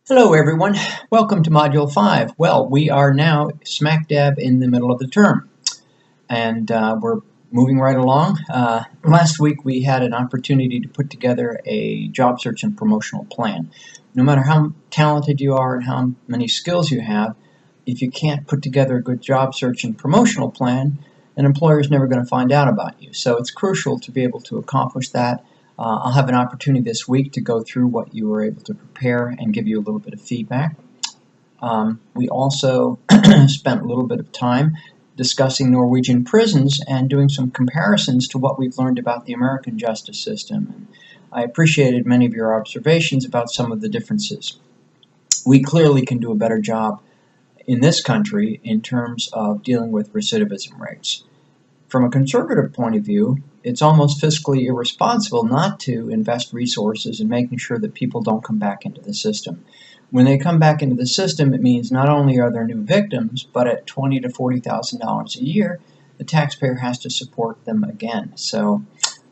Hello everyone, welcome to Module 5. Well, we are now smack dab in the middle of the term, and we're moving right along. Last week we had an opportunity to put together a job search and promotional plan. No matter how talented you are and how many skills you have, if you can't put together a good job search and promotional plan, an employer is never going to find out about you. So it's crucial to be able to accomplish that. I'll have an opportunity this week to go through what you were able to prepare and give you a little bit of feedback. We also spent a little bit of time discussing Norwegian prisons and doing some comparisons to what we've learned about the American justice system. And I appreciated many of your observations about some of the differences. We clearly can do a better job in this country in terms of dealing with recidivism rates. From a conservative point of view, it's almost fiscally irresponsible not to invest resources in making sure that people don't come back into the system. When they come back into the system, it means not only are there new victims, but at $20,000 to $40,000 a year, the taxpayer has to support them again. So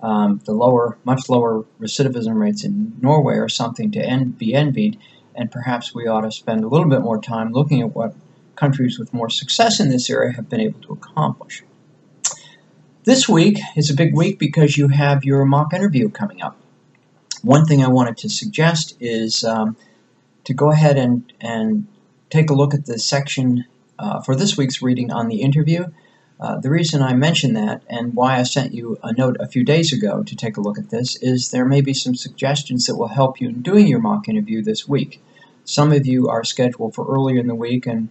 the much lower recidivism rates in Norway are something to be envied, and perhaps we ought to spend a little bit more time looking at what countries with more success in this area have been able to accomplish. This week is a big week because you have your mock interview coming up. One thing I wanted to suggest is to go ahead and take a look at the section for this week's reading on the interview. The reason I mention that and why I sent you a note a few days ago to take a look at this is there may be some suggestions that will help you in doing your mock interview this week. Some of you are scheduled for earlier in the week, and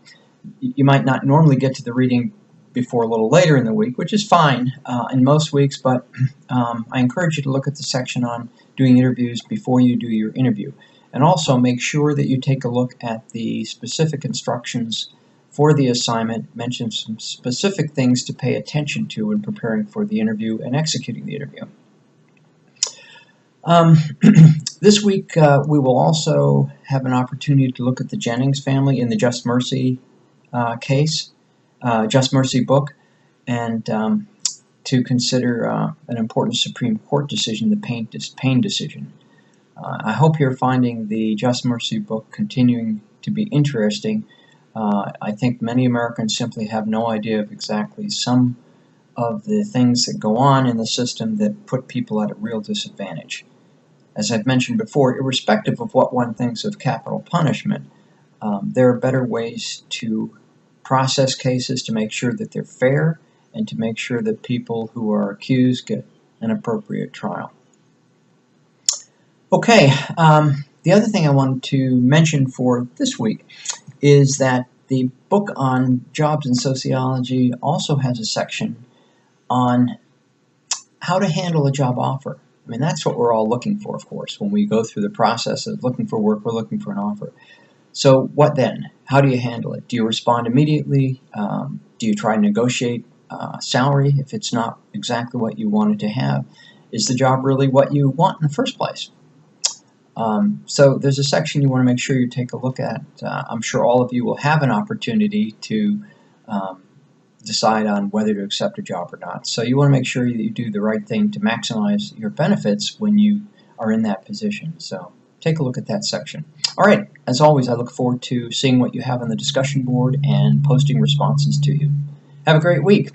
you might not normally get to the reading before a little later in the week, which is fine in most weeks, but I encourage you to look at the section on doing interviews before you do your interview. And also make sure that you take a look at the specific instructions for the assignment, mention some specific things to pay attention to in preparing for the interview and executing the interview. This week we will also have an opportunity to look at the Jennings family in the Just Mercy case. Just Mercy book, and to consider an important Supreme Court decision, the Payne decision. I hope you're finding the Just Mercy book continuing to be interesting. I think many Americans simply have no idea of exactly some of the things that go on in the system that put people at a real disadvantage. As I've mentioned before, irrespective of what one thinks of capital punishment, there are better ways to process cases to make sure that they're fair and to make sure that people who are accused get an appropriate trial. Okay, the other thing I wanted to mention for this week is that the book on jobs and sociology also has a section on how to handle a job offer. I mean, that's what we're all looking for, of course. When we go through the process of looking for work, we're looking for an offer. So what then? How do you handle it? Do you respond immediately? Do you try to negotiate salary if it's not exactly what you wanted to have? Is the job really what you want in the first place? So there's a section you want to make sure you take a look at. I'm sure all of you will have an opportunity to decide on whether to accept a job or not. So you want to make sure that you do the right thing to maximize your benefits when you are in that position. So take a look at that section. All right, as always, I look forward to seeing what you have on the discussion board and posting responses to you. Have a great week.